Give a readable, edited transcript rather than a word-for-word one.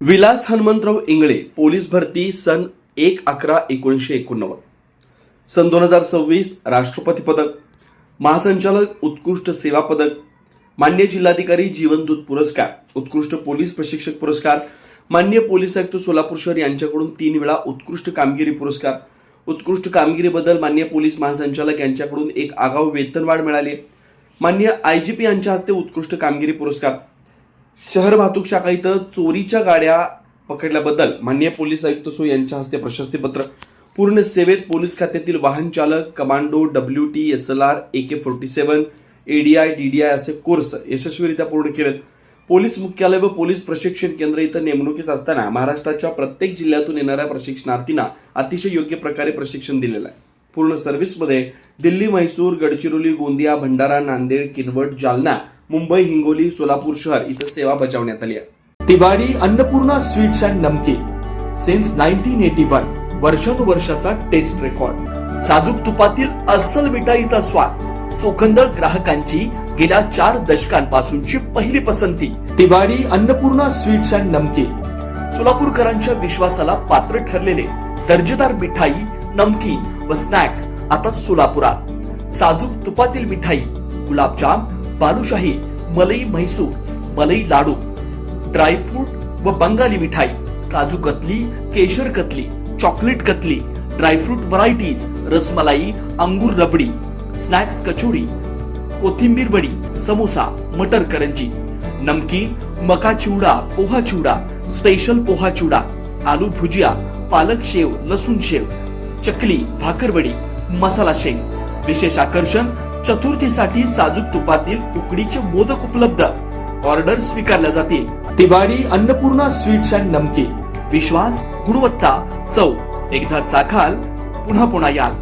Vilas Hanumantrao Ingale police भरती सन 1/11/1989, सन 2026 राष्ट्रपती पदक, महासंचालक उत्कृष्ट सेवा पदक, मान्य जिल्हाधिकारी जीवनदूत पुरस्कार, उत्कृष्ट पोलीस प्रशिक्षक पुरस्कार, मान्य पोलीस आयुक्त सोलापूर शहर यांच्याकडून 3 वेळा उत्कृष्ट कामगिरी पुरस्कार, उत्कृष्ट कामगिरीबद्दल मान्य पोलीस महासंचालक यांच्याकडून एक आगाऊ वेतनवाढ मिळाली, मान्य IGP यांच्या हस्ते उत्कृष्ट कामगिरी पुरस्कार, शहर वाहतूक शाखा इथं चोरीच्या गाड्या पकडल्याबद्दल मान्य पोलीस आयुक्त सो यांच्या हस्ते प्रशस्तीपत्र, पूर्ण सेवेत पोलीस खात्यातील वाहन चालक, commando, WT, SLR, AK-47, ADI, DDI असे कोर्स यशस्वीरित्या पूर्ण केलेत. पोलीस मुख्यालय व पोलीस प्रशिक्षण केंद्र इथं नेमणुकीस असताना महाराष्ट्राच्या प्रत्येक जिल्ह्यातून येणाऱ्या प्रशिक्षणार्थींना अतिशय योग्य प्रकारे प्रशिक्षण दिलेलं आहे. पूर्ण सर्व्हिसमध्ये दिल्ली, म्हैसूर, गडचिरोली, गोंदिया, भंडारा, नांदेड, किनवट, जालना, मुंबई, हिंगोली, सोलापूर शहर इथं सेवा बजावण्यात आली आहे. तिवाडी अन्नपूर्णा स्वीट्स अँड नमकीन सिन्स 1981 वर्षानुवर्षाचा टेस्ट रेकॉर्ड. साजूक तुपातील अस्सल मिठाईचा स्वाद, चोखंदळ ग्राहकांची गेल्या 4 दशकांपासूनची पहिली पसंती. तिवाडी अन्नपूर्णा स्वीट्स अँड नमकीन सोलापूरकरांच्या विश्वासाला पात्र ठरलेले दर्जेदार मिठाई, नमकीन व स्नॅक्स आता सोलापुरात. साजूक तुपातील मिठाई, गुलाबजाम, बालुशाही, मलई म्हैसूर, मलई लाडू, ड्रायफ्रूट व बंगाली मिठाई, काजू कतली, केशर katli, chocolate katli, dry fruit varieties, rasmalai, अंगूर रबडी, स्नॅक्स कचोरी, कोथिंबीर वडी, समोसा, मटर करंजी, नमकीन, मका चिवडा, पोहा चिवडा, स्पेशल पोहा चिवडा, आलू भुजिया, पालक शेव, लसूण शेव, चकली, भाकरवडी, मसाला शेंग. विशेष आकर्षण, चतुर्थीसाठी साजूक तुपातील उकडीचे मोदक उपलब्ध. ऑर्डर स्वीकारल्या जातील. तिवाडी अन्नपूर्णा स्वीट्स अँड नमकीन. विश्वास, गुणवत्ता, चव. एकदा चाखाल पुन्हा पुन्हा याल.